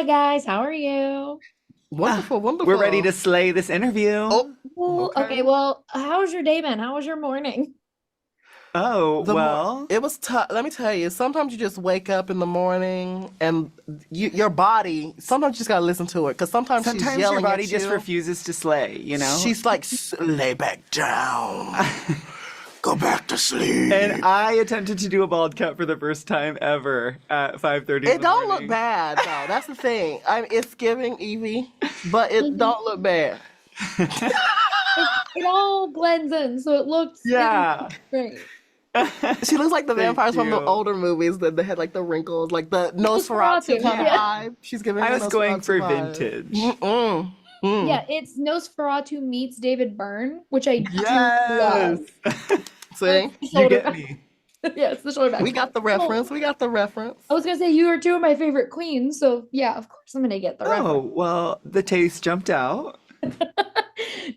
Hi guys, how are you? Wonderful, We're ready to wonderful. slay this interview. Oh, Ooh, okay, Okay. well, how's your day been? How was your morning? Oh, the more well, it was tough. Let me tell you, sometimes you just wake up in the morning and your body, sometimes you just gotta listen to it because sometimes she's sometimes your yelling body at just you. refuses to slay, you know? She's like, Lay back down, go back to And sleep." I attempted to do a bald cut for the first time ever at 5:30 in It the don't look morning. bad though. That's the thing. It's giving Evie, but it Mhm. don't look bad. It all blends in, so it looks Yeah. great. She looks like the Thank vampires from the you. older movies that they had like the wrinkles, like the Nosferatu Nosferatu, kind of yeah. Yeah. vibe. She's giving I a was going Nosferatu for vibe. vintage. Mm-mm. Mm. Yeah, it's Nosferatu meets David Byrne, which I do love. Yes. It's See, the You shoulder get back. me. Yeah, it's the shoulder back. we got the Well, reference. We got the reference. I was gonna say you are two of my favorite queens, so yeah, of course I'm gonna get the Oh, reference. well, the taste jumped out.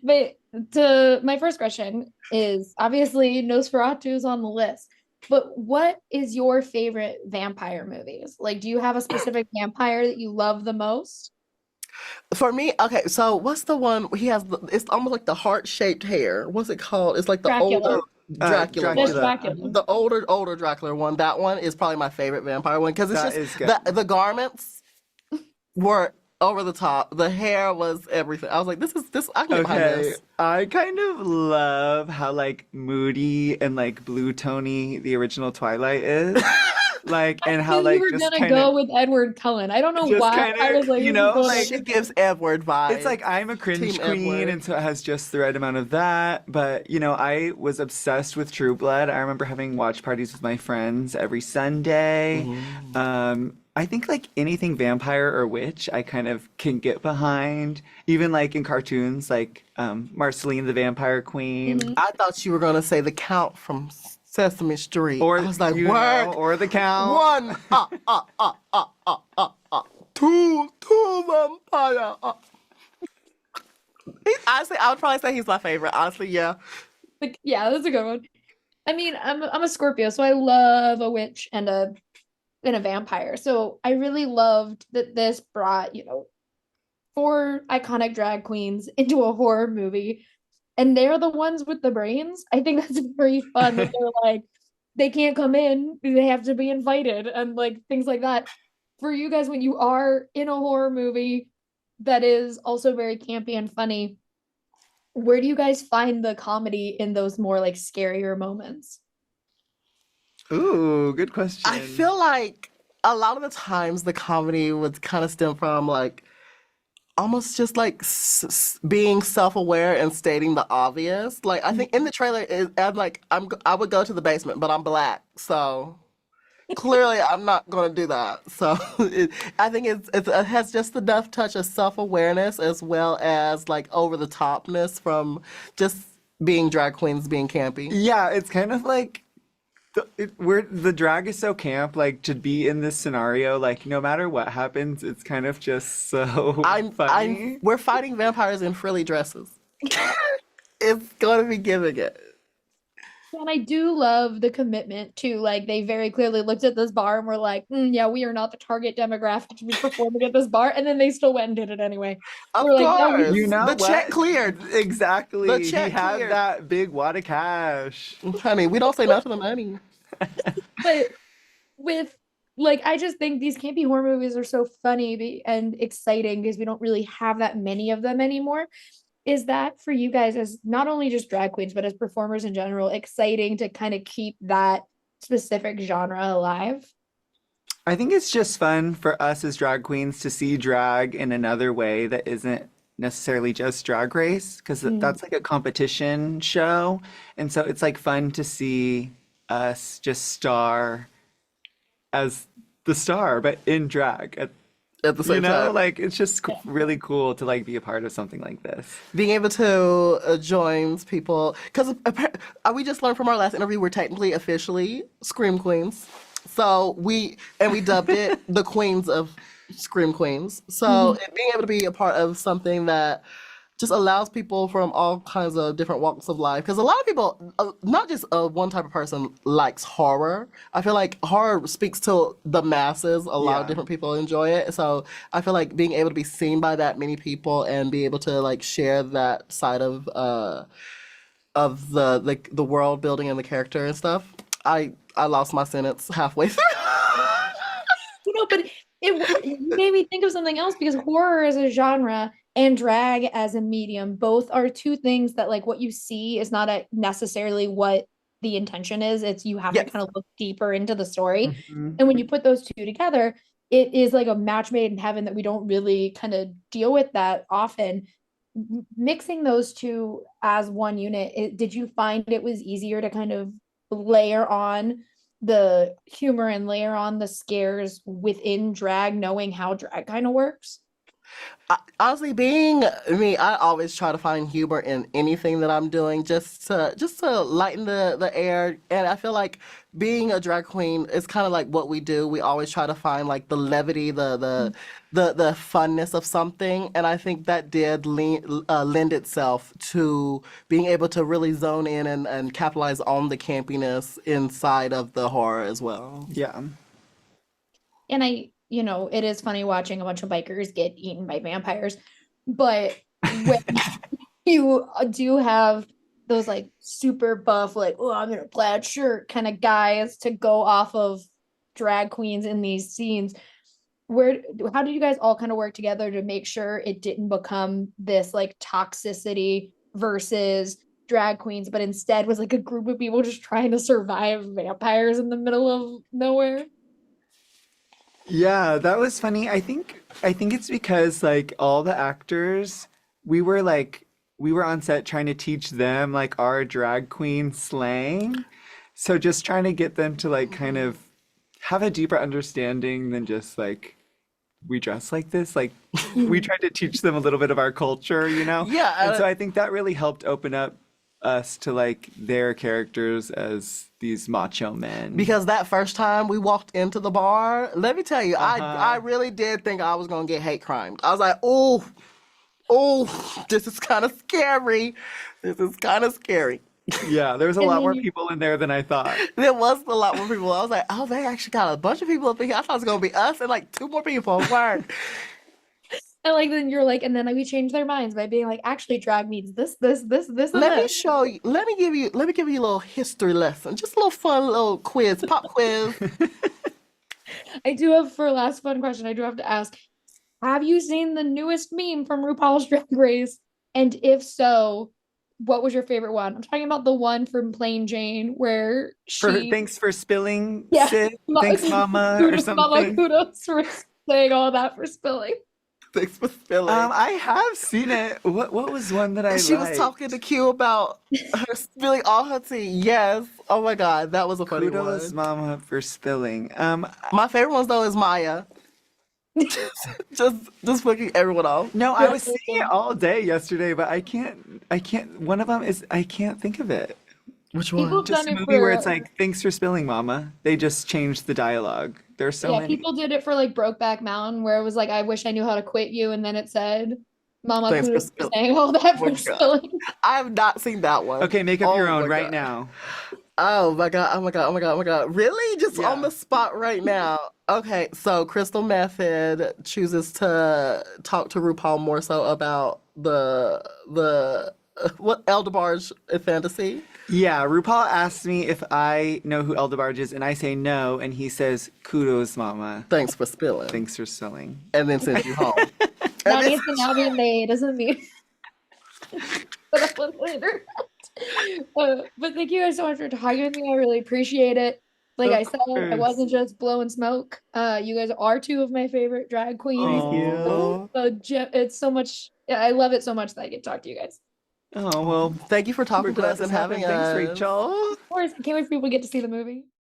But to my first question is obviously Nosferatu is on the list. But what is your favorite vampire movies? Like, do you have a specific vampire that you love the most? For me, okay. So what's the one he has? It's almost like the heart-shaped hair. What's it called? It's like the Dracula. older Dracula There's one. Dracula. Dracula. The older Dracula one. That one is probably my favorite vampire one because it's That just is good. the garments were over the top. The hair was everything. I was like, this. I can get behind Okay, this. I kind of love how like moody and like blue tony the original Twilight is. Like I and how knew you like were gonna go with Edward Cullen. I don't know why. I was like, this is going like She gives Edward it's like vibes. I'm a Team cringe queen Edward. and so it has just the right amount of that. But I was obsessed with True Blood. I remember having watch parties with my friends every Sunday. Mm. I think like anything vampire or witch I kind of can get behind. Even like in cartoons like Marceline the Vampire Queen. Mhm. I thought you were gonna say the Count from Sesame Street. I Or was like, work or the Count. one, two vampire. Honestly, I would probably say he's my favorite. Honestly, yeah. Like, yeah, that's a good one. I mean, I'm a Scorpio, so I love a witch and a vampire. So I really loved that this brought, four iconic drag queens into a horror movie. And they're the ones with the brains. I think that's very fun that they're like, they can't come in, they have to be invited, and like things like that. For you guys, when you are in a horror movie that is also very campy and funny, where do you guys find the comedy in those more like scarier moments? Ooh, good I question. feel like a lot of the times the comedy would kind of stem from like almost just like being self-aware and stating the obvious. Like I think in the trailer, I'm like I would go to the basement, but I'm black, so clearly I'm not going to do that. So I think it has just enough touch of self-awareness as well as like over the topness from just being drag queens being campy. Yeah, it's kind of like where the drag is so camp, like to be in this scenario, like no matter what happens, it's kind of just so I'm funny. we're fighting vampires in frilly dresses. It's going to be giving it. And I do love the commitment to like they very clearly looked at this bar and were like, yeah, we are not the target demographic to be performing at this bar, and then they still went and did it anyway. We're Of like, no, You course. know The check what? cleared. The Exactly. He check had cleared. that big wad of cash. Honey, we don't say no to the money. but with like I just think these campy horror movies are so and exciting because we don't really have that many of them anymore. Is that for you guys as not only just drag queens but as performers in general exciting to kind of keep that specific genre alive? I think it's just fun for us as drag queens to see drag in another way that isn't necessarily just Drag Race, because Mm. that's like a competition show. And so it's like fun to see us just star as the star, but in drag. At the same time. Like it's just Yeah. really cool to like be a part of something like this. Being able to join people, because we just learned from our last interview, we're technically officially Scream Queens. So we dubbed it the Queens of Scream Queens. So Mhm. being able to be a part of something that just allows people from all kinds of different walks of life. Because a lot of people, not just one type of person, likes horror. I feel like horror speaks to the masses. A lot of Yeah. different people enjoy it. So I feel like being able to be seen by that many people and be able to like share that side of the world building and the character and stuff. I lost my sentence halfway through. But it made me think of something else because horror as a genre and drag as a medium both are two things that like what you see is not necessarily what the intention is. It's you have to Yes. kind of look deeper into the story. Mhm. And when you put those two together, it is like a match made in heaven that we don't really kind of deal with that often. Mixing those two as one unit, did you find it was easier to kind of layer on the humor and layer on the scares within drag, knowing how drag kind of works? Honestly, being me, I always try to find humor in anything that I'm doing, just to lighten the air. And I feel like being a drag queen is kind of like what we do. We always try to find like the levity, the funness of something. And I think that did lend itself to being able to really zone in and capitalize on the campiness inside of the horror as well. Yeah. And it is funny watching a bunch of bikers get eaten by vampires, but when you do have those like super buff, like, oh, I'm in a plaid shirt kind of guys to go off of drag queens in these scenes, where how did you guys all kind of work together to make sure it didn't become this like toxicity versus drag queens, but instead was like a group of people just trying to survive vampires in the middle of nowhere? Yeah, that was funny. I think it's because like all the actors, we were on set trying to teach them like our drag queen slang. So just trying to get them to like kind of have a deeper understanding than just like we dress like this. Like we tried to teach them a little bit of our culture, you know? Yeah, And so I think that really helped open up us to like their characters as these macho men. because that first time we walked into the bar, let me tell you, I Uh-huh. really did think I was gonna get hate crimed. I was like, oh, this is kind of scary. This is kind of scary. Yeah, there was a And lot then more you people in there than I thought. There was a lot more people. I was like, oh, they actually got a bunch of people up in here. I thought it was gonna be us and like two more people. Word. and like then you're like, and then like we change their minds by being like, actually, drag means this, and Let me this. show you. Let me give you a little history lesson. Just a little fun little quiz, pop quiz. I do have for last fun question. I do have to ask: have you seen the newest meme from RuPaul's Drag Race? And if so, what was your favorite one? I'm talking about the one from Plain Jane where For she, thanks for spilling, yeah, Sid. Thanks, Mama, or kudos, mama, something. kudos for saying all that for spilling. Thanks for spilling. I have seen it. What was one that I She was talking liked? to Q about her spilling all her tea. Yes. Oh my God, that was a funny Kudos, one. Mama, for spilling. My favorite ones though is Maya. Just fucking everyone off. No, I Yeah, was seeing it all day yesterday, but I can't. One of them is I can't think of it. Which people one? have done Just a it movie where it's for like, thanks for spilling, Mama. They just changed the dialogue. There's so yeah, many. people did it for like Brokeback Mountain where it was like, I wish I knew how to quit you, and then it said, Mama Thanks for kudos for spilling. saying all that Oh my for God. spilling. I have not seen that one. Okay, make up your Oh own my right God. now. Oh my God. Oh my God. Oh my God. Oh my God. Really? Just on Yeah. the spot right now. Okay, so Crystal Method chooses to talk to RuPaul more so about the what Eldebarge fantasy. Yeah, RuPaul asked me if I know who Eldebarge is, and I say no, and he says, kudos, Mama. Thanks for spilling. Thanks for spilling. And then sends you home. And That then needs to now be made, doesn't mean put up with later. But thank you guys so much for talking with me. I really appreciate it. Like Of I said, I course. wasn't just blowing smoke. You guys are two of my favorite drag queens. Thank oh, you. So it's so much. Yeah, I love it so much that I get to talk to you guys. Oh, well, thank you for we're talking to glad us and this having happened. Thanks, us. Rachel. Of course, I can't wait for people to get to see the movie.